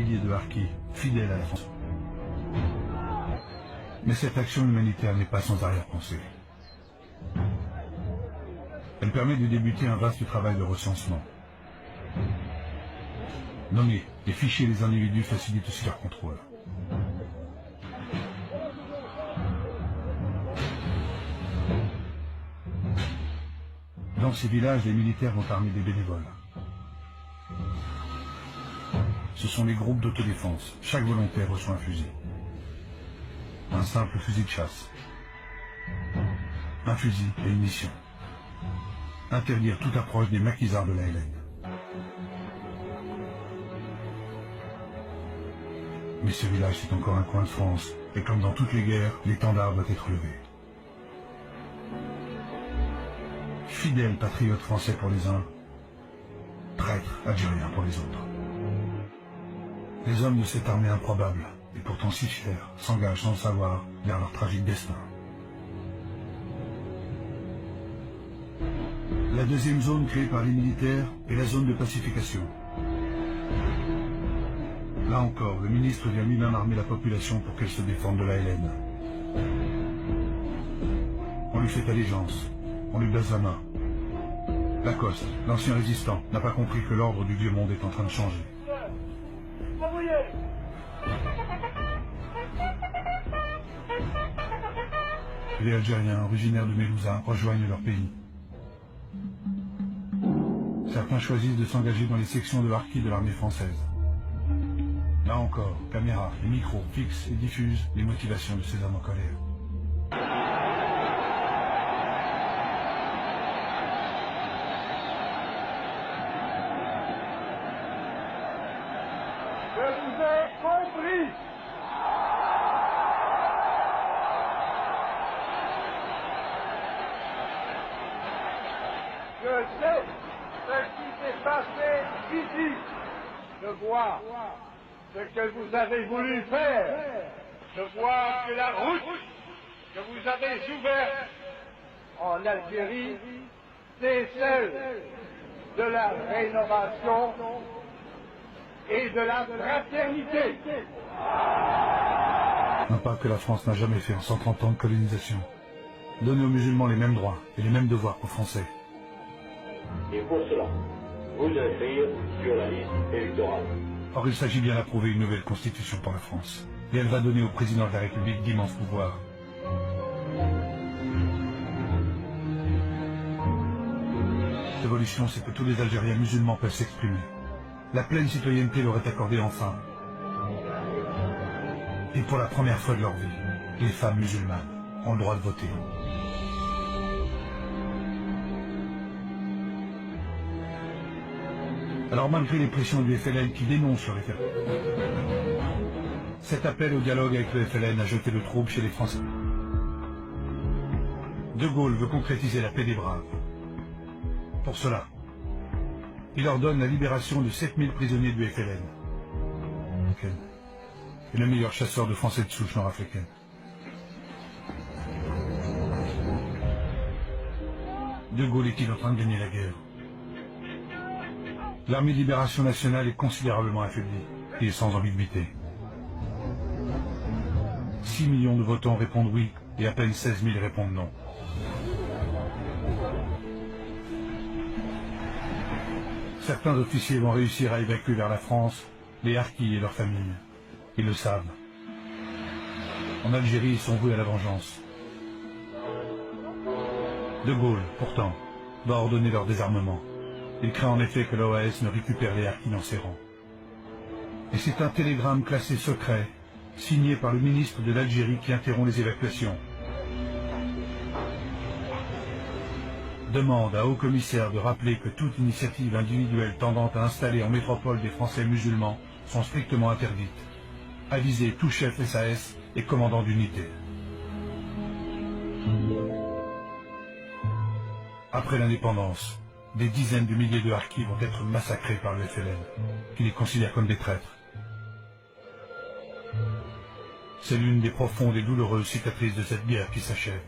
milliers de harkis, fidèles à la France. Mais cette action humanitaire n'est pas sans arrière-pensée. Elle permet de débuter un vaste travail de recensement. Nommer et ficher les individus facilite aussi leur contrôle. Dans ces villages, les militaires vont armer des bénévoles. Ce sont les groupes d'autodéfense. Chaque volontaire reçoit un fusil. Un simple fusil de chasse. Un fusil et une mission. Interdire toute approche des maquisards de l'ALN. Mais ce village, c'est encore un coin de France. Et comme dans toutes les guerres, l'étendard doit être levé. Fidèles patriotes français pour les uns, traîtres algériens pour les autres. Les hommes de cette armée improbable, et pourtant si fiers, s'engagent sans le savoir vers leur tragique destin. La deuxième zone créée par les militaires est la zone de pacification. Là encore, le ministre vient lui-même armer la population pour qu'elle se défende de l'ALN. On lui fait allégeance, on lui baise la main. Lacoste, l'ancien résistant, n'a pas compris que l'ordre du vieux monde est en train de changer. Les Algériens, originaires de Mélouza, rejoignent leur pays. Certains choisissent de s'engager dans les sections de harkis de l'armée française. Là encore, caméras et micros fixent et diffusent les motivations de ces hommes en colère. Je vous ai compris. Je sais ce qui s'est passé ici. Je vois ce que vous avez voulu faire. Je vois que la route que vous avez ouverte en Algérie, c'est celle de la rénovation et de la fraternité. Un pas que la France n'a jamais fait en 130 ans de colonisation. Donner aux musulmans les mêmes droits et les mêmes devoirs qu'aux Français. Et pour cela, vous inscrire sur la liste électorale. Or, il s'agit bien d'approuver une nouvelle constitution pour la France. Et elle va donner au président de la République d'immenses pouvoirs. L'évolution, c'est que tous les Algériens musulmans peuvent s'exprimer. La pleine citoyenneté leur est accordée enfin. Et pour la première fois de leur vie, les femmes musulmanes ont le droit de voter. Alors malgré les pressions du FLN qui dénoncent le référendum, cet appel au dialogue avec le FLN a jeté le trouble chez les Français. De Gaulle veut concrétiser la paix des braves. Pour cela, il ordonne la libération de 7000 prisonniers du FLN. Et le meilleur chasseur de Français de souche nord-africaine. De Gaulle est-il en train de gagner la guerre? L'armée de libération nationale est considérablement affaiblie et sans ambiguïté. 6 millions de votants répondent oui et à peine 16 000 répondent non. Certains officiers vont réussir à évacuer vers la France les harkis et leurs familles. Ils le savent. En Algérie, ils sont voués à la vengeance. De Gaulle, pourtant, va ordonner leur désarmement. Il craint en effet que l'OAS ne récupère les harkis dans ses rangs. Et c'est un télégramme classé secret, signé par le ministre de l'Algérie qui interrompt les évacuations. Demande à haut-commissaire de rappeler que toute initiative individuelle tendant à installer en métropole des Français musulmans sont strictement interdites. Aviser tout chef SAS et commandant d'unité. Après l'indépendance, des dizaines de milliers de harkis vont être massacrés par le FLN, qui les considère comme des traîtres. C'est l'une des profondes et douloureuses cicatrices de cette guerre qui s'achève.